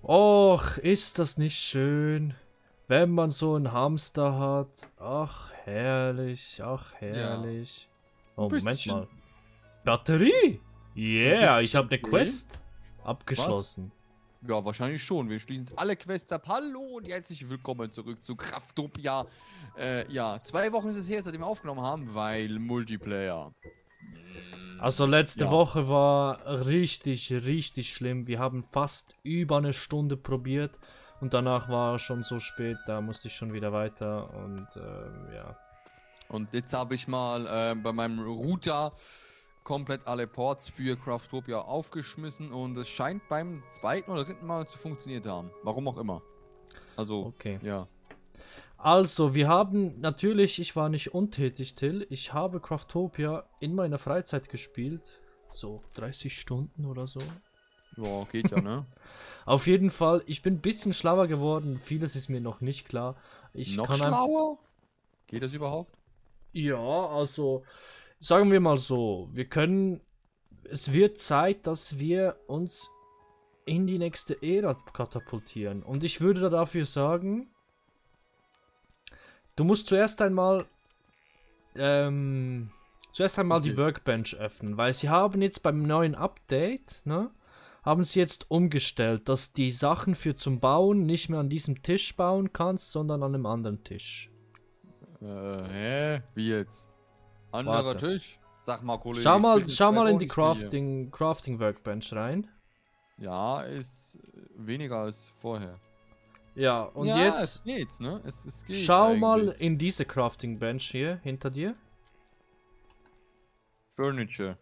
Och, ist das nicht schön, wenn man so einen Hamster hat? Ach, herrlich, ach, Ja, herrlich. ein Oh, Moment bisschen. mal. Batterie? Ein Yeah, ich habe bisschen, eine okay. Quest Was? abgeschlossen. Ja, wahrscheinlich schon. Wir schließen jetzt alle Quests ab. Hallo und herzlich willkommen zurück zu Craftopia. Ja, 2 Wochen ist es her, seitdem wir aufgenommen haben, weil Multiplayer. Also letzte Ja. Woche war richtig, richtig schlimm. Wir haben fast über eine Stunde probiert und danach war schon so spät, da musste ich schon wieder weiter und ja. Und jetzt habe ich mal bei meinem Router komplett alle Ports für Craftopia aufgeschmissen und es scheint beim zweiten oder dritten Mal zu funktioniert haben. Warum auch immer. Also, Okay. ja. Also, wir haben natürlich, ich war nicht untätig, Till. Ich habe Craftopia in meiner Freizeit gespielt. So 30 Stunden oder so. Ja, geht ja, ne? Auf jeden Fall, ich bin ein bisschen schlauer geworden. Vieles ist mir noch nicht klar. Ich Noch kann einfach. schlauer? Geht das überhaupt? Ja, also, sagen wir mal so. Wir können. Es wird Zeit, dass wir uns in die nächste Ära katapultieren. Und ich würde dafür sagen, du musst zuerst einmal die Okay. Workbench öffnen, weil sie haben jetzt beim neuen Update, ne, haben sie jetzt umgestellt, dass die Sachen für zum Bauen nicht mehr an diesem Tisch bauen kannst, sondern an einem anderen Tisch. Wie jetzt? Anderer Warte. Tisch? Sag mal, Kollege, Schau ich mal, bin jetzt schau zwei mal in Wochen die nicht mehr hier. Crafting Workbench rein. Ja, ist weniger als vorher. Ja, und Ja, es jetzt geht, ne? Es geht schau mal eigentlich. in diese Crafting Bench hier hinter dir. Furniture.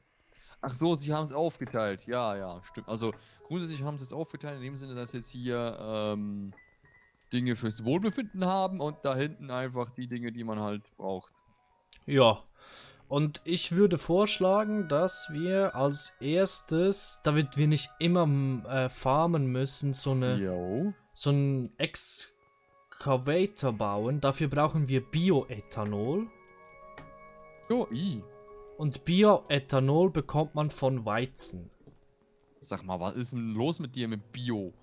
Ach so, sie haben es aufgeteilt. Ja, ja, stimmt. Also, grundsätzlich haben sie es aufgeteilt in dem Sinne, dass jetzt hier Dinge fürs Wohlbefinden haben und da hinten einfach die Dinge, die man halt braucht. Ja, und ich würde vorschlagen, dass wir als erstes, damit wir nicht immer farmen müssen, Jo. so einen Excavator bauen. Dafür brauchen wir Bioethanol. Jo, i. Und Bioethanol bekommt man von Weizen. Sag mal, was ist denn los mit dir mit Bio?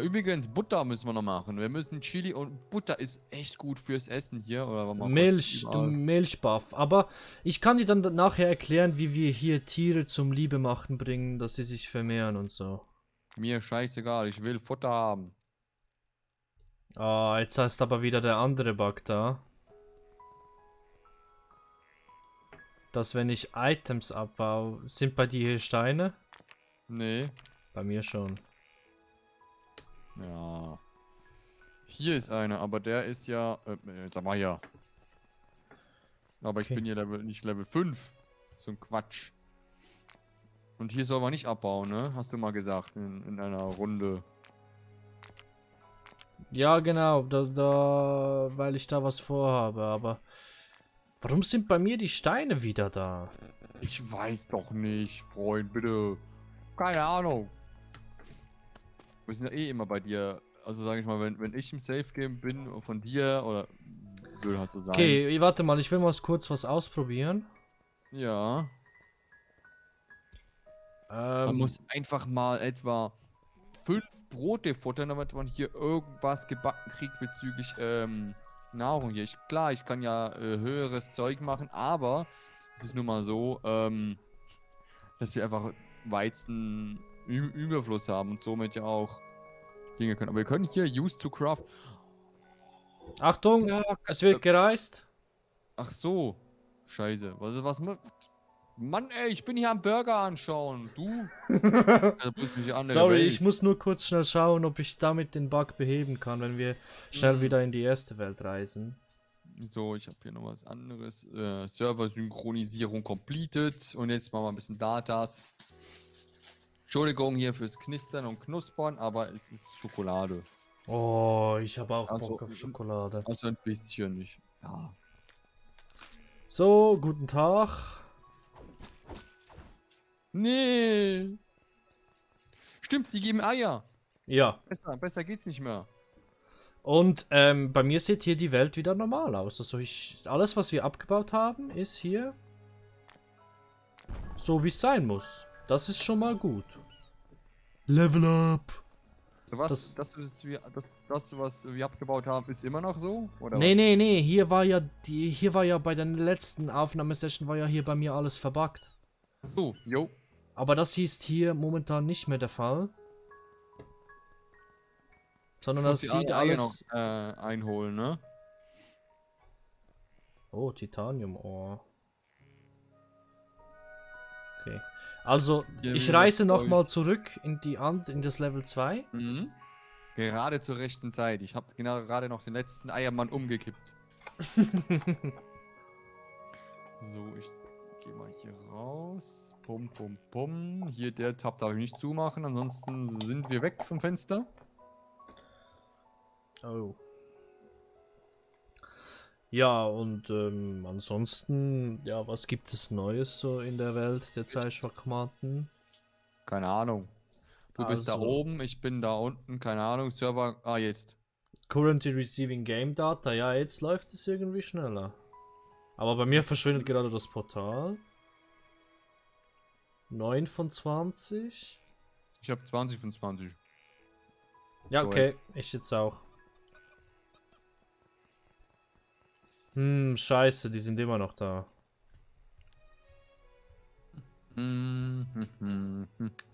Übrigens, Butter müssen wir noch machen. Wir müssen Chili und Butter ist echt gut fürs Essen hier. Oder warte mal kurz Du überall. Milchbuff. Aber ich kann dir dann nachher erklären, wie wir hier Tiere zum Liebemachen bringen, dass sie sich vermehren und so. Mir scheißegal, ich will Futter haben. Ah, jetzt heißt aber wieder der andere Bug da. Dass wenn ich Items abbaue, sind bei dir hier Steine? Nee. Bei mir schon. Ja. Hier ist einer, aber der ist ja. Sag mal ja. Aber ich Okay. bin hier nicht Level 5. So ein Quatsch. Und hier soll man nicht abbauen, ne? Hast du mal gesagt in einer Runde. Ja, genau, weil ich da was vorhabe, aber warum sind bei mir die Steine wieder da? Ich weiß doch nicht, Freund, bitte. Keine Ahnung. Wir sind ja eh immer bei dir. Also sage ich mal, wenn ich im Safe Game bin von dir oder würde halt so sein. Okay, warte mal, ich will mal kurz was ausprobieren. Ja. Man Ähm, muss einfach mal etwa 5 Brote futtern, damit man hier irgendwas gebacken kriegt bezüglich Nahrung hier. Klar, ich kann ja höheres Zeug machen, aber es ist nun mal so, dass wir einfach Weizen Überfluss haben und somit ja auch Dinge können. Aber wir können hier Use to Craft. Achtung, Ja, es wird gereist. ach so. Scheiße. Mann, ey, ich bin hier am Burger anschauen. Du? Also bist mich eine andere Sorry, ich Welt. muss nur kurz schnell schauen, ob ich damit den Bug beheben kann, wenn wir schnell Hm. wieder in die erste Welt reisen. So, ich habe hier noch was anderes. Server-Synchronisierung completed. Und jetzt machen wir ein bisschen Datas. Entschuldigung hier fürs Knistern und Knuspern, aber es ist Schokolade. Oh, ich habe auch Also, Bock auf Schokolade. also ein bisschen. Ja. So, guten Tag. Nee. Stimmt, die geben Eier. Ja, Besser geht's nicht mehr. und bei mir sieht hier die Welt wieder normal aus. Also alles, was wir abgebaut haben, ist hier so, wie es sein muss. Das ist schon mal gut. Level up. Was, das, was wir abgebaut haben, ist immer noch so? Oder Nee, was? nee, hier war ja bei der letzten Aufnahmesession war ja hier bei mir alles verbuggt. So, jo. Aber das ist hier momentan nicht mehr der Fall. Sondern Ich muss das die sieht alle noch alles... einholen, ne? Oh, Titanium-Ohr. Okay. Also, Hier ich wieder das reise Zeug. nochmal zurück in in das Level 2. Mhm. Gerade zur rechten Zeit. Ich habe genau gerade noch den letzten Eiermann umgekippt. So, ich gehe mal hier raus. Pum, pum, pum. Hier, der Tab darf ich nicht zumachen, ansonsten sind wir weg vom Fenster. Oh. Ja, und ansonsten, ja, was gibt es Neues so in der Welt der Zeitschachmatten? Keine Ahnung. Du bist da Also, oben, ich bin da unten, keine Ahnung. Server, jetzt. currently receiving game data, ja, jetzt läuft es irgendwie schneller. Aber bei mir verschwindet gerade das Portal. 9 von 20. Ich habe 20 von 20. Ja, So, okay, jetzt. ich jetzt auch. Scheiße, die sind immer noch da.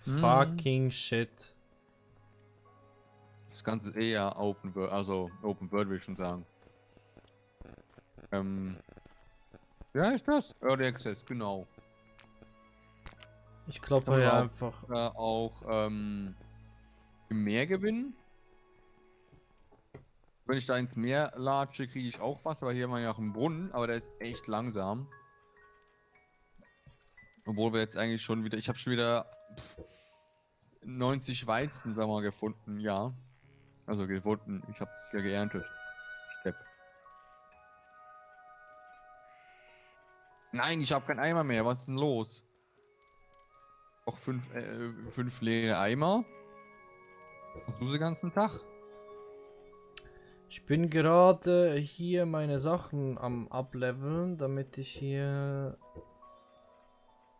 Fucking shit. Das Ganze ist eher Open World, also Open World will ich schon sagen. Wie heißt das? Early Access, genau. Ich glaube Kann man ja auch, einfach. auch mehr gewinnen. Wenn ich da ins Meer latsche, kriege ich auch was, aber hier haben wir ja auch einen Brunnen, aber der ist echt langsam. Obwohl wir jetzt eigentlich schon wieder, ich habe schon wieder 90 Weizen, sagen wir mal, gefunden, ja. Also gefunden, ich habe es ja geerntet. Step. Nein, ich habe keinen Eimer mehr, was ist denn los? Auch fünf leere Eimer. Was tust du den ganzen Tag? Ich bin gerade hier meine Sachen am Ableveln, damit ich hier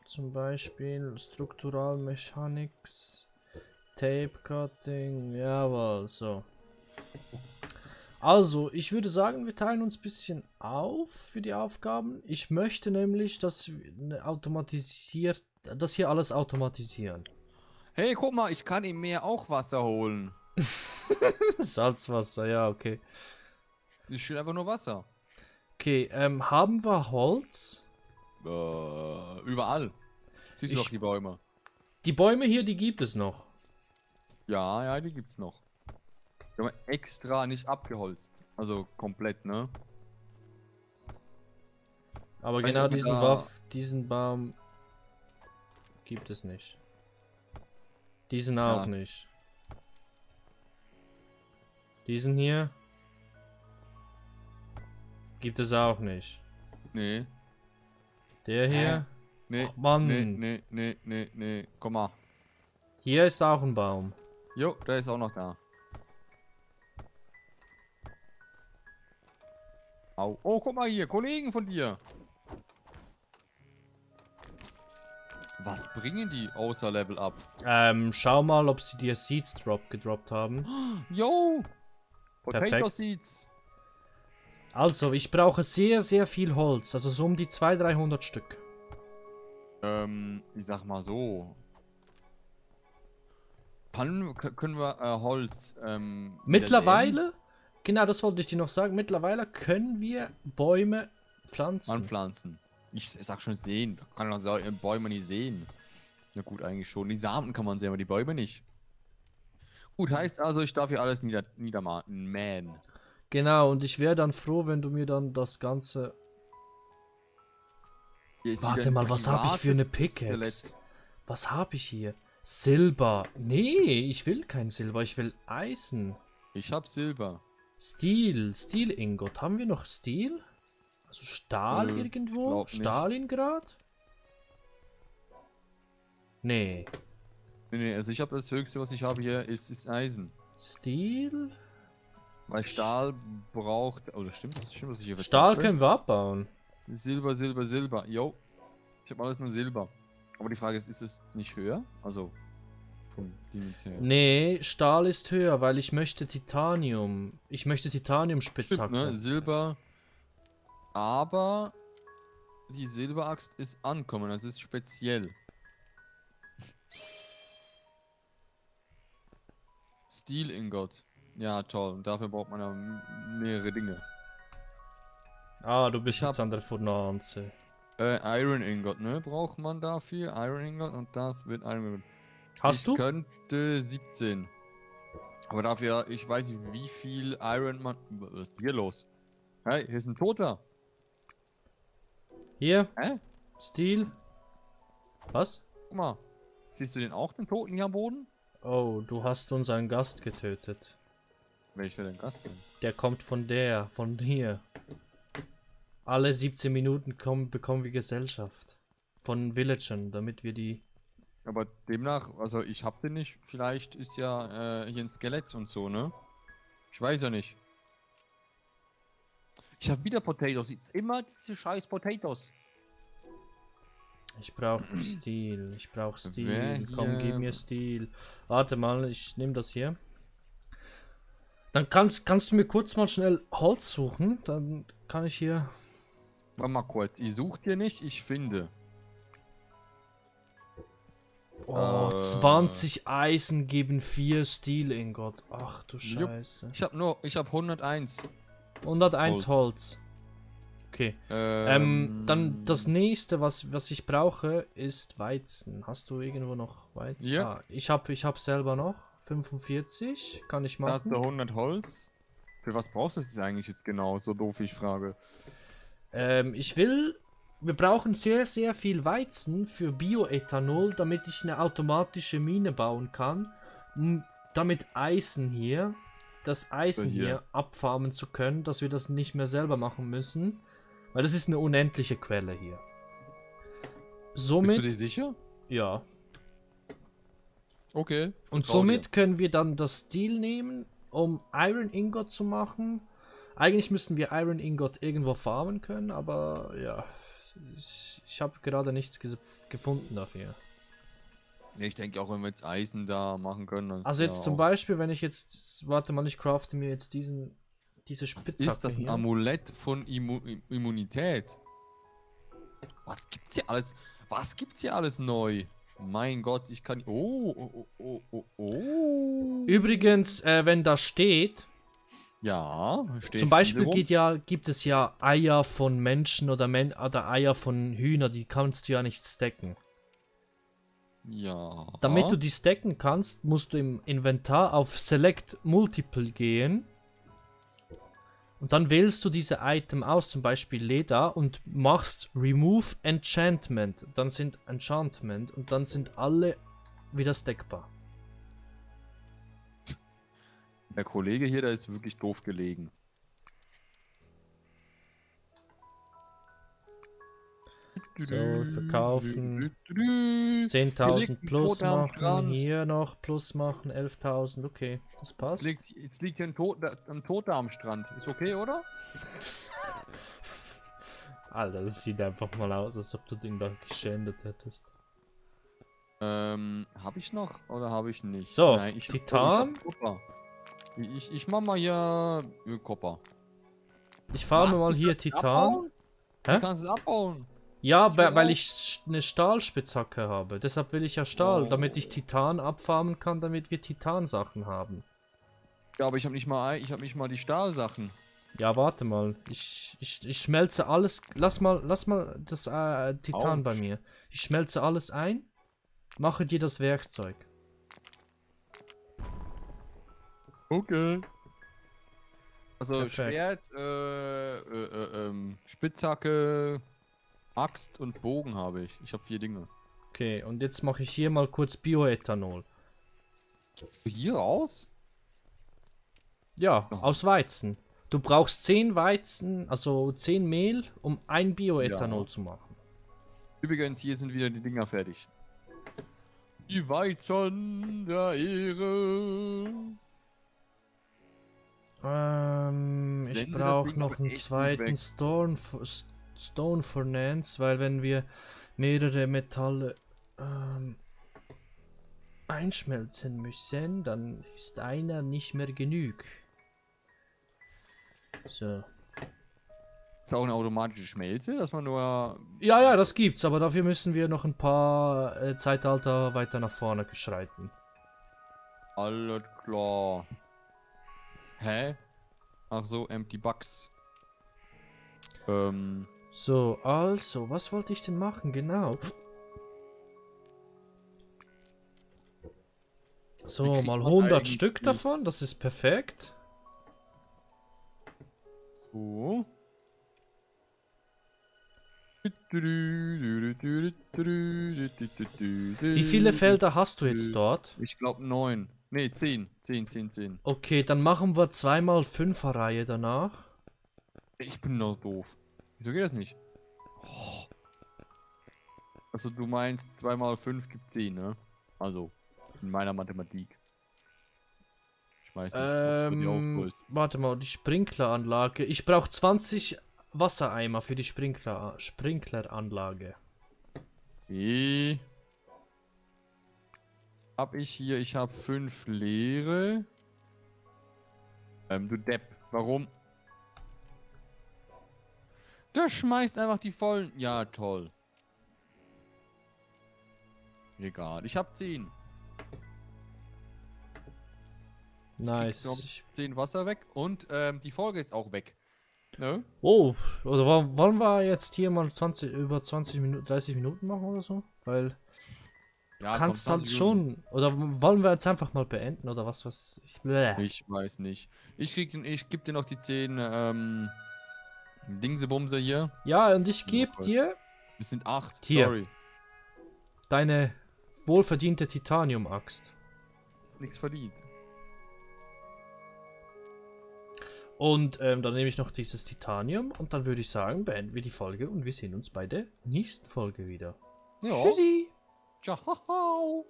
zum Beispiel Struktural Mechanics, Tape Cutting, jawohl, so. Also, ich würde sagen, wir teilen uns ein bisschen auf für die Aufgaben. Ich möchte nämlich, dass wir dass hier alles automatisieren. Hey, guck mal, ich kann im Meer auch Wasser holen. Salzwasser, ja, okay. Ich steht einfach nur Wasser. Okay, haben wir Holz? Überall. Siehst du Ich- doch die Bäume. Die Bäume hier, die gibt es noch. Ja, ja, die gibt's noch. Die haben wir extra nicht abgeholzt. Also komplett, ne? Aber Weiß genau nicht, ob wir da- diesen Baum gibt es nicht. Diesen auch Ja. nicht. Diesen hier gibt es auch nicht. Nee. Der hier? Nee. Ach, Mann. Nee. Komm mal. Hier ist auch ein Baum. Jo, der ist auch noch da. Au. Oh, guck mal hier, Kollegen von dir. Was bringen die außer Level Up? Schau mal, ob sie dir Seeds gedroppt haben. Yo! Potato Perfekt. Seeds. Also, ich brauche sehr, sehr viel Holz. Also so um die 200-300 Stück. Ich sag mal so. Können wir Holz wieder Mittlerweile, genau das wollte ich dir noch sagen, mittlerweile können wir Bäume säen? pflanzen. Anpflanzen. Ich sag schon sehen. Kann man Bäume nicht sehen. Ja gut, eigentlich schon. Die Samen kann man sehen, aber die Bäume nicht. Gut, heißt also, ich darf hier alles niedermähen. Genau, und ich wäre dann froh, wenn du mir dann das Ganze... Hier ist Warte wieder ein mal, was habe ich für eine privates Pickaxe? Skelett. Was habe ich hier? Silber. Nee, ich will kein Silber, ich will Eisen. Ich hab Silber. Steel-Ingot. Haben wir noch Steel? Also Stahl irgendwo? glaub nicht. Stalingrad? Nee. Nee, also ich habe das höchste, was ich habe hier, ist Eisen. Steel? Weil Stahl braucht. Oh, das stimmt, was ich hier Stahl verzapfe. können wir abbauen. Silber. Jo. Ich habe alles nur Silber. Aber die Frage ist es nicht höher? Also vom Dingens her. Nee, Stahl ist höher, weil ich möchte Titanium. Ich möchte Stimmt, Titanium-Spitzhacke. ne? Silber. Aber die Silberaxt ist ankommen, das ist speziell. Steel Ingot. Ja, toll. Und dafür braucht man ja mehrere Dinge. Ah, du bist Ich hab- jetzt an der Fornanze. Iron Ingot, ne? Braucht man dafür. Iron Ingot und das wird Iron Ingot. Hast Ich du? könnte 17. Aber dafür, ich weiß nicht, wie viel Iron man. Was ist hier los? Hey, hier ist ein Toter. Hier, Hä? Steel. Was? Guck mal. Siehst du den auch, den Toten hier am Boden? Oh, du hast unseren Gast getötet. Welcher denn das denn? Der kommt von hier. Alle 17 Minuten bekommen wir Gesellschaft. Von Villagern, damit wir die... Aber demnach, also ich hab den nicht. Vielleicht ist ja hier ein Skelett und so, ne? Ich weiß ja nicht. Ich hab wieder Potatoes. Es ist immer diese scheiß Potatoes. Ich brauche Steel, ich brauche Wer Steel. Komm, gib hier- mir Steel. Warte mal, ich nehme das hier. Dann kannst du mir kurz mal schnell Holz suchen. Dann kann ich hier... Warte mal kurz. Ich such dir nicht, ich finde. Oh, 20 Eisen geben 4 Steel Ingot. Ach du Jupp. Scheiße. Ich hab 101. 101 Holz. Okay. Dann das Ähm, nächste, was ich brauche, ist Weizen. Hast du irgendwo noch Weizen? Ja. Ah, ich hab selber noch 45. Kann ich Da hast du machen. 100 Holz. Für was brauchst du das eigentlich jetzt genau? So doof ich frage. Wir brauchen sehr, sehr viel Weizen für Bioethanol, damit ich eine automatische Mine bauen kann, um damit das Eisen hier. hier abfarmen zu können, dass wir das nicht mehr selber machen müssen, weil das ist eine unendliche Quelle hier. Bist Somit, du dir sicher? ja. Okay. Und vertrau somit können wir dann das Steel nehmen, um Iron Ingot zu machen. Eigentlich müssten wir Iron Ingot irgendwo farmen können, aber ja, ich habe gerade nichts gefunden dafür. dir. Ich denke auch, wenn wir jetzt Eisen da machen können. dann Also ist jetzt ja zum auch- Beispiel, wenn ich jetzt, warte mal, ich crafte mir jetzt diese Was Spitzhacke ist das, ein hier. Amulett von Immunität? Was gibt's hier alles? Was gibt's hier alles neu? Mein Gott, ich kann... Oh. Übrigens, wenn da steht, Ja, steht zum Beispiel viele rum. gibt es ja Eier von Menschen oder Eier von Hühnern, die kannst du ja nicht stacken. Ja. Damit du die stacken kannst, musst du im Inventar auf Select Multiple gehen. Und dann wählst du diese Item aus, zum Beispiel Leder, und machst Remove Enchantment. Dann sind Enchantment und dann sind alle wieder stackbar. Der Kollege hier, der ist wirklich doof gelegen. So, verkaufen. 10.000 10.000 plus machen, hier noch plus machen, 11.000, okay, das passt. Jetzt liegt hier ein Toter am Strand. Ist okay, oder? Alter, das sieht einfach mal aus, als ob du den da geschändet hättest. Hab ich noch oder habe ich nicht? So, ich Titan. hab Kupfer. Ich mach mal hier Kupfer. Ich fahre Was, mal du hier kannst es Titan. abbauen? Hä? Du kannst es abbauen. Ja, Ich will weil auch. ich eine Stahlspitzhacke habe. Deshalb will ich ja Stahl, damit ich Titan abfarmen kann, damit wir Titansachen haben. Ja, aber ich habe nicht mal die Stahlsachen. Ja, warte mal. Ich schmelze alles. Lass mal das Titan bei Autsch. mir. Ich schmelze alles ein. Mache dir das Werkzeug. Okay. Also Perfekt. Schwert, Spitzhacke, Axt und Bogen habe ich. Ich habe 4 Dinge. Okay, und jetzt mache ich hier mal kurz Bioethanol. Hier raus? Ja, Oh. aus Weizen. Du brauchst 10 Weizen, also 10 Mehl, um ein Bioethanol Ja. zu machen. Übrigens, hier sind wieder die Dinger fertig. Die Weizen der Ehre. Ich Senden Sie das brauche Ding noch aber einen echt gut zweiten weg. Stone Furnace, weil wenn wir mehrere Metalle... einschmelzen müssen, dann ist einer nicht mehr genug. So. Ist auch eine automatische Schmelze, dass man nur... Ja, ja, das gibt's, aber dafür müssen wir noch ein paar Zeitalter weiter nach vorne schreiten. Alles klar. Hä? Ach so, Empty Box. So, also, was wollte ich denn machen? Genau. So, Wie kriegt mal man 100 eigentlich- Stück davon, das ist perfekt. So. Wie viele Felder hast du jetzt dort? Ich glaube 9. Ne, 10. 10. Okay, dann machen wir zweimal 5er Reihe danach. Ich bin noch doof. Wieso geht das nicht? Also du meinst 2 mal 5 gibt 10, ne? Also, in meiner Mathematik. Ich weiß nicht, ob es auch so ist. Warte mal, die Sprinkleranlage. Ich brauche 20 Wassereimer für die Sprinkleranlage. Okay. Hab ich hier, ich habe 5 leere. Du Depp, warum? Der schmeißt einfach die vollen. Ja, toll. Egal, ich habe 10. Nice. Ich krieg 10 Wasser weg und die Folge ist auch weg. Ne? Oh, oder wollen wir jetzt hier mal über 20 Minuten, 30 Minuten machen oder so? Weil Ja, kannst komm, halt 20 schon. Oder wollen wir jetzt einfach mal beenden oder was? Ich weiß nicht. Ich gebe dir noch die 10 Dingsebumse hier. Ja, und ich Ja, gebe voll. dir Es sind 8, Hier. sorry. deine wohlverdiente Titanium-Axt. Nichts verdient. Und dann nehme ich noch dieses Titanium und dann würde ich sagen, beenden wir die Folge und wir sehen uns bei der nächsten Folge wieder. Ja. Tschüssi! Ciao.